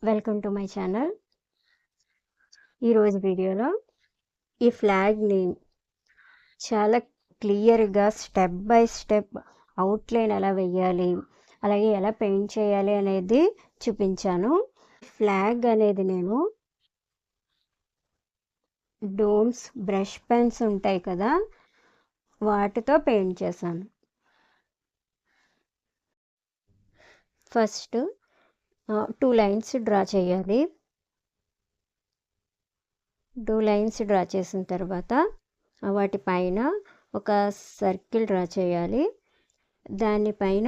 Welcome to my channel. ఈరోజు వీడియోలో ఈ ఫ్లాగ్ని చాలా క్లియర్గా స్టెప్ బై స్టెప్ అవుట్లైన్ ఎలా వేయాలి, అలాగే ఎలా పెయింట్ చేయాలి అనేది చూపించాను. ఫ్లాగ్ అనేది నేను డోమ్స్ బ్రష్ పెన్స్ ఉంటాయి కదా, వాటితో పెయింట్ చేశాను. ఫస్ట్ 2 లైన్స్ డ్రా చేయాలి. 2 లైన్స్ డ్రా చేసిన తర్వాత వాటిపైన ఒక సర్కిల్ డ్రా చేయాలి. దానిపైన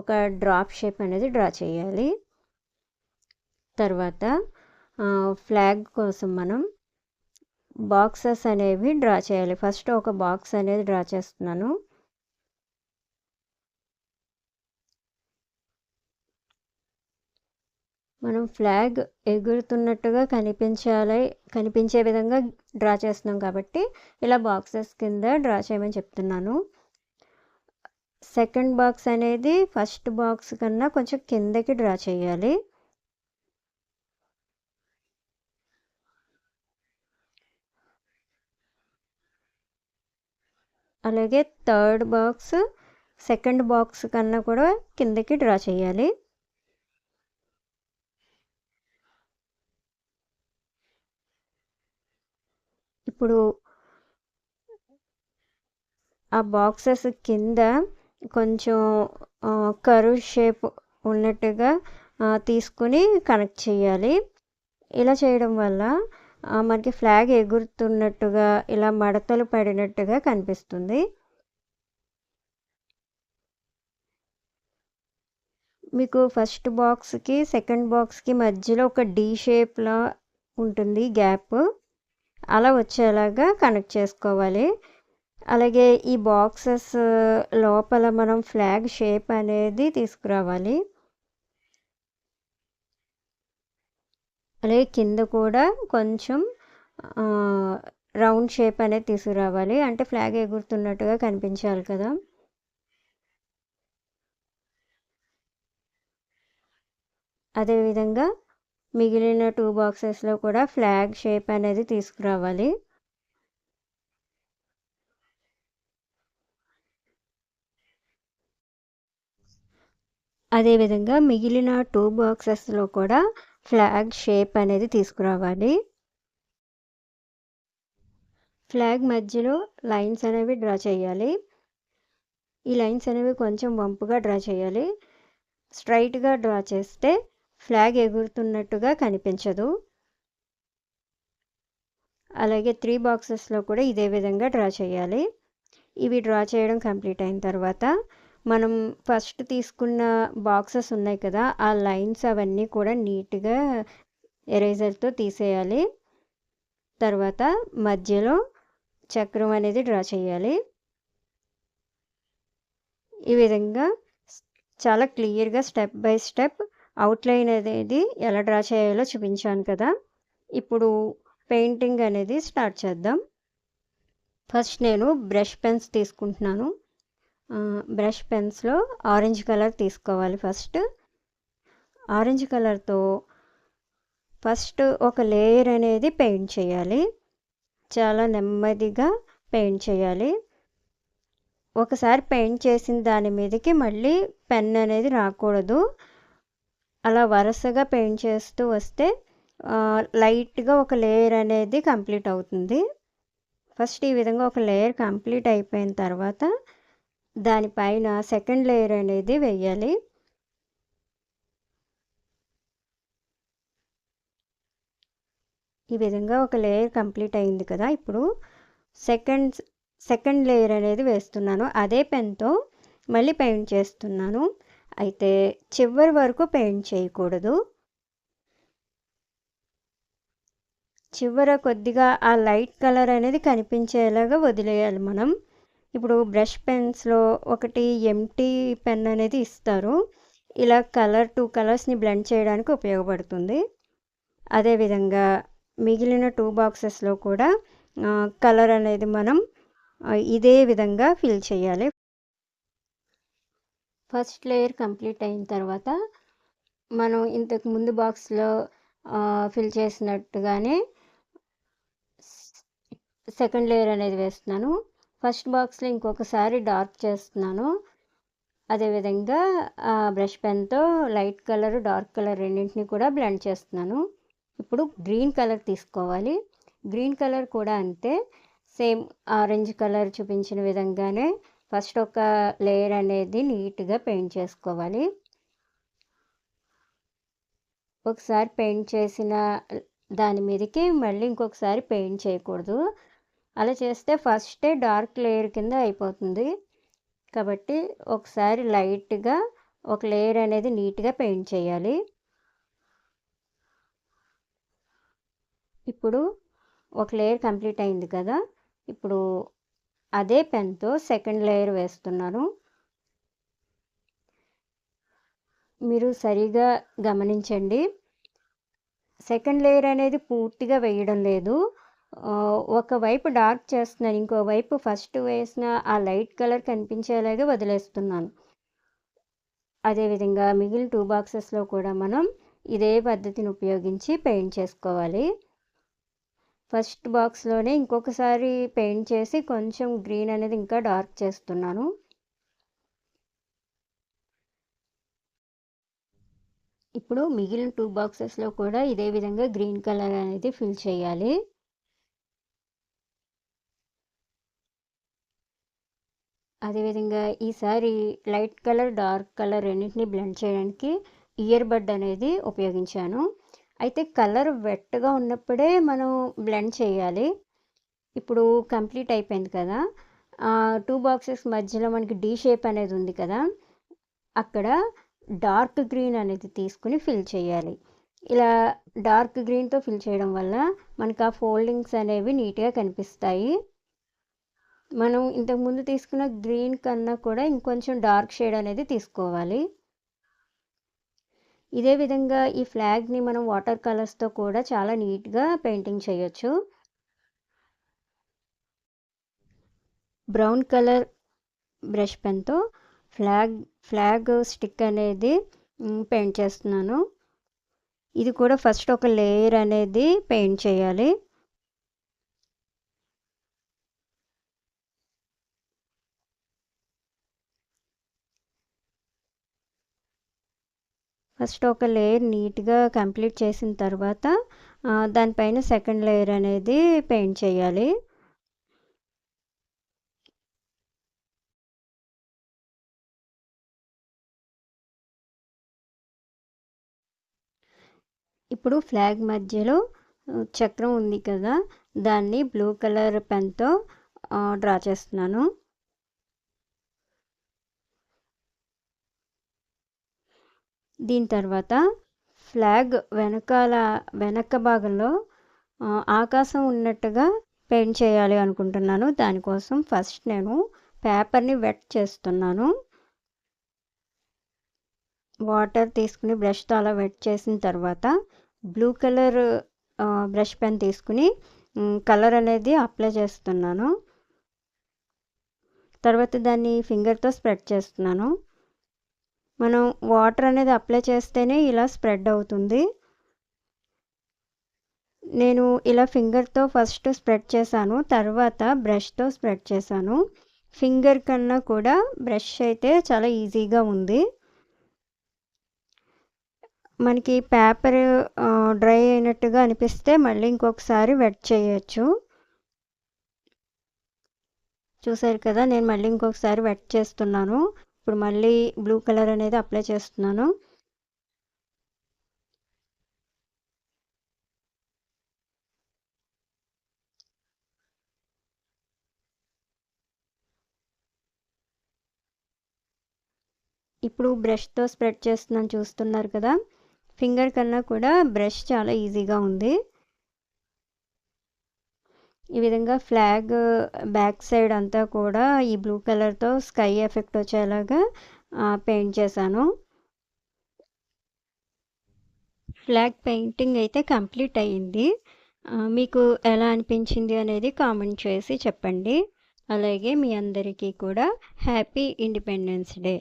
ఒక డ్రాప్ షేప్ అనేది డ్రా చేయాలి. తర్వాత ఫ్లాగ్ కోసం మనం బాక్సెస్ అనేవి డ్రా చేయాలి. ఫస్ట్ ఒక బాక్స్ అనేది డ్రా చేస్తున్నాను. మనం ఫ్లాగ్ ఎగురుతున్నట్టుగా కనిపించే విధంగా డ్రా చేస్తున్నాం కాబట్టి ఇలా బాక్సెస్ కింద డ్రా చేయమని చెప్తున్నాను. సెకండ్ బాక్స్ అనేది ఫస్ట్ బాక్స్ కన్నా కొంచెం కిందకి డ్రా చేయాలి. అలాగే థర్డ్ బాక్స్ సెకండ్ బాక్స్ కన్నా కూడా కిందకి డ్రా చేయాలి. ఇప్పుడు ఆ బాక్సెస్ కింద కొంచెం కర్వ్ షేప్ ఉన్నట్టుగా తీసుకుని కనెక్ట్ చేయాలి. ఇలా చేయడం వల్ల మనకి ఫ్లాగ్ ఎగురుతున్నట్టుగా ఇలా మడతలు పడినట్టుగా కనిపిస్తుంది. మీకు ఫస్ట్ బాక్స్కి సెకండ్ బాక్స్కి మధ్యలో ఒక డి షేప్లా ఉంటుంది గ్యాప్, అలా వచ్చేలాగా కనెక్ట్ చేసుకోవాలి. అలాగే ఈ బాక్సెస్ లోపల మనం ఫ్లాగ్ షేప్ అనేది తీసుకురావాలి. అలాగే కింద కూడా కొంచెం రౌండ్ షేప్ అనేది తీసుకురావాలి, అంటే ఫ్లాగ్ ఎగురుతున్నట్టుగా కనిపించాలి కదా. అదేవిధంగా మిగిలిన 2 బాక్సెస్లో కూడా ఫ్లాగ్ షేప్ అనేది తీసుకురావాలి. అదేవిధంగా మిగిలిన 2 బాక్సెస్లో కూడా ఫ్లాగ్ షేప్ అనేది తీసుకురావాలి. ఫ్లాగ్ మధ్యలో లైన్స్ అనేవి డ్రా చేయాలి. ఈ లైన్స్ అనేవి కొంచెం వంపుగా డ్రా చేయాలి. స్ట్రైట్గా డ్రా చేస్తే ఫ్లాగ్ ఎగురుతున్నట్టుగా కనిపించదు. అలాగే 3 బాక్సెస్లో కూడా ఇదే విధంగా డ్రా చేయాలి. ఇవి డ్రా చేయడం కంప్లీట్ అయిన తర్వాత మనం ఫస్ట్ తీసుకున్న బాక్సెస్ ఉన్నాయి కదా, ఆ లైన్స్ అవన్నీ కూడా నీట్గా ఎరేజర్తో తీసేయాలి. తర్వాత మధ్యలో చక్రం అనేది డ్రా చేయాలి. ఈ విధంగా చాలా క్లియర్గా స్టెప్ బై స్టెప్ అవుట్లైన్ అనేది ఎలా డ్రా చేయాలో చూపించాను కదా. ఇప్పుడు పెయింటింగ్ అనేది స్టార్ట్ చేద్దాం. ఫస్ట్ నేను బ్రష్ పెన్స్ తీసుకుంటున్నాను. బ్రష్ పెన్స్లో ఆరెంజ్ కలర్ తీసుకోవాలి. ఫస్ట్ ఆరెంజ్ కలర్తో ఫస్ట్ ఒక లేయర్ అనేది పెయింట్ చేయాలి. చాలా నెమ్మదిగా పెయింట్ చేయాలి. ఒకసారి పెయింట్ చేసిన దాని మీదకి మళ్ళీ పెన్ అనేది రాకూడదు. అలా వరుసగా పెయింట్ చేస్తూ వస్తే లైట్గా ఒక లేయర్ అనేది కంప్లీట్ అవుతుంది. ఫస్ట్ ఈ విధంగా ఒక లేయర్ కంప్లీట్ అయిపోయిన తర్వాత దానిపైన సెకండ్ లేయర్ అనేది వేయాలి. ఈ విధంగా ఒక లేయర్ కంప్లీట్ అయింది కదా. ఇప్పుడు సెకండ్ లేయర్ అనేది వేస్తున్నాను. అదే పెన్తో మళ్ళీ పెయింట్ చేస్తున్నాను. అయితే చివరి వరకు పెయింట్ చేయకూడదు. చివర కొద్దిగా ఆ లైట్ కలర్ అనేది కనిపించేలాగా వదిలేయాలి మనం. ఇప్పుడు బ్రష్ పెన్స్లో ఒకటి ఎంటీ పెన్ అనేది ఇస్తారు. ఇలా 2 కలర్స్ని బ్లెండ్ చేయడానికి ఉపయోగపడుతుంది. అదేవిధంగా మిగిలిన 2 బాక్సెస్లో కూడా కలర్ అనేది మనం ఇదే విధంగా ఫిల్ చేయాలి. ఫస్ట్ లేయర్ కంప్లీట్ అయిన తర్వాత మనం ఇంతకు ముందు బాక్స్‌లో ఫిల్ చేసినట్టుగానే సెకండ్ లేయర్ అనేది వేస్తున్నాను. ఫస్ట్ బాక్స్‌లో ఇంకొకసారి డార్క్ చేస్తున్నాను. అదేవిధంగా బ్రష్ పెన్‌తో లైట్ కలర్, డార్క్ కలర్ రెండింటిని కూడా బ్లెండ్ చేస్తున్నాను. ఇప్పుడు గ్రీన్ కలర్ తీసుకోవాలి. గ్రీన్ కలర్ కూడా అంతే. సేమ్ ఆరెంజ్ కలర్ చూపించిన విధంగానే ఫస్ట్ ఒక లేయర్ అనేది నీట్‌గా పెయింట్ చేసుకోవాలి. ఒకసారి పెయింట్ చేసిన దాని మీదకి మళ్ళీ ఇంకొకసారి పెయింట్ చేయకూడదు. అలా చేస్తే ఫస్టే డార్క్ లేయర్ కింద అయిపోతుంది. కాబట్టి ఒకసారి లైట్‌గా ఒక లేయర్ అనేది నీట్‌గా పెయింట్ చేయాలి. ఇప్పుడు ఒక లేయర్ కంప్లీట్ అయింది కదా! ఇప్పుడు అదే పెన్‌తో సెకండ్ లేయర్ వేస్తున్నాను. మీరు సరిగా గమనించండి. సెకండ్ లేయర్ అనేది పూర్తిగా వేయడం లేదు. ఒకవైపు డార్క్ చేస్తున్నాను. ఇంకోవైపు ఫస్ట్ వేసిన ఆ లైట్ కలర్ కనిపించేలాగా వదిలేస్తున్నాను. అదేవిధంగా మిగిలిన 2 బాక్సెస్‌లో కూడా మనం ఇదే పద్ధతిని ఉపయోగించి పెయింట్ చేసుకోవాలి. ఫస్ట్ బాక్స్‌లోనే ఇంకొకసారి పెయింట్ చేసి కొంచెం గ్రీన్ అనేది ఇంకా డార్క్ చేస్తున్నాను. ఇప్పుడు మిగిలిన 2 బాక్సెస్‌లో కూడా ఇదే విధంగా గ్రీన్ కలర్ అనేది ఫిల్ చేయాలి. అదేవిధంగా ఈసారి లైట్ కలర్, డార్క్ కలర్ రెండింటిని బ్లెండ్ చేయడానికి ఇయర్ బడ్ అనేది ఉపయోగించాను. అయితే కలర్ వెట్‌గా ఉన్నప్పుడే మనం బ్లెండ్ చేయాలి. ఇప్పుడు కంప్లీట్ అయిపోయింది కదా! 2 బాక్సెస్ మధ్యలో మనకి డి షేప్ అనేది ఉంది కదా! అక్కడ డార్క్ గ్రీన్ అనేది తీసుకొని ఫిల్ చేయాలి. ఇలా డార్క్ గ్రీన్‌తో ఫిల్ చేయడం వల్ల మనకు ఆ ఫోల్డింగ్స్ అనేవి నీట్‌గా కనిపిస్తాయి. మనం ఇంతకుముందు తీసుకున్న గ్రీన్ కన్నా కూడా ఇంకొంచెం డార్క్ షేడ్ అనేది తీసుకోవాలి. ఇదే విధంగా ఈ ఫ్లాగ్‌ని మనం వాటర్ కలర్స్‌తో కూడా చాలా నీట్‌గా పెయింటింగ్ చేయొచ్చు. బ్రౌన్ కలర్ బ్రష్ పెన్‌తో ఫ్లాగ్ స్టిక్ అనేది పెయింట్ చేస్తున్నాను. ఇది కూడా ఫస్ట్ ఒక లేయర్ అనేది పెయింట్ చేయాలి. ఫస్ట్ ఒక లేయర్ నీట్‌గా కంప్లీట్ చేసిన తర్వాత దానిపైన సెకండ్ లేయర్ అనేది పెయింట్ చేయాలి. ఇప్పుడు ఫ్లాగ్ మధ్యలో చక్రం ఉంది కదా! దాన్ని బ్లూ కలర్ పెన్‌తో డ్రా చేస్తున్నాను. దీని తర్వాత ఫ్లాగ్ వెనక భాగంలో ఆకాశం ఉన్నట్టుగా పెయింట్ చేయాలి అనుకుంటున్నాను. దానికోసం ఫస్ట్ నేను పేపర్‌ని వెట్ చేస్తున్నాను. వాటర్ తీసుకుని బ్రష్‌తో అలా వెట్ చేసిన తర్వాత బ్లూ కలర్ బ్రష్ పెన్ తీసుకుని కలర్ అనేది అప్లై చేస్తున్నాను. తర్వాత దాన్ని ఫింగర్‌తో స్ప్రెడ్ చేస్తున్నాను. మనం వాటర్ అనేది అప్లై చేస్తేనే ఇలా స్ప్రెడ్ అవుతుంది. నేను ఇలా ఫింగర్‌తో ఫస్ట్ స్ప్రెడ్ చేశాను. తర్వాత బ్రష్‌తో స్ప్రెడ్ చేశాను. ఫింగర్ కన్నా కూడా బ్రష్ అయితే చాలా ఈజీగా ఉంది. మనకి పేపర్ డ్రై అయినట్టుగా అనిపిస్తే మళ్ళీ ఇంకొకసారి వెట్ చేయొచ్చు. చూసారు కదా! నేను మళ్ళీ ఇంకొకసారి వెట్ చేస్తున్నాను. ఇప్పుడు మళ్ళీ బ్లూ కలర్ అనేది అప్లై చేస్తున్నాను. ఇప్పుడు బ్రష్‌తో స్ప్రెడ్ చేస్తున్నాను చూస్తున్నారు కదా! ఫింగర్ కన్నా కూడా బ్రష్ చాలా ఈజీగా ఉంది. ఈ విధంగా ఫ్లాగ్ బ్యాక్ సైడ్ అంతా కూడా ఈ బ్లూ కలర్‌తో స్కై ఎఫెక్ట్ వచ్చేలాగా పెయింట్ చేశాను. ఫ్లాగ్ పెయింటింగ్ అయితే కంప్లీట్ అయింది. మీకు ఎలా అనిపించింది అనేది కామెంట్ చేసి చెప్పండి. అలాగే మీ అందరికీ కూడా హ్యాపీ ఇండిపెండెన్స్ డే.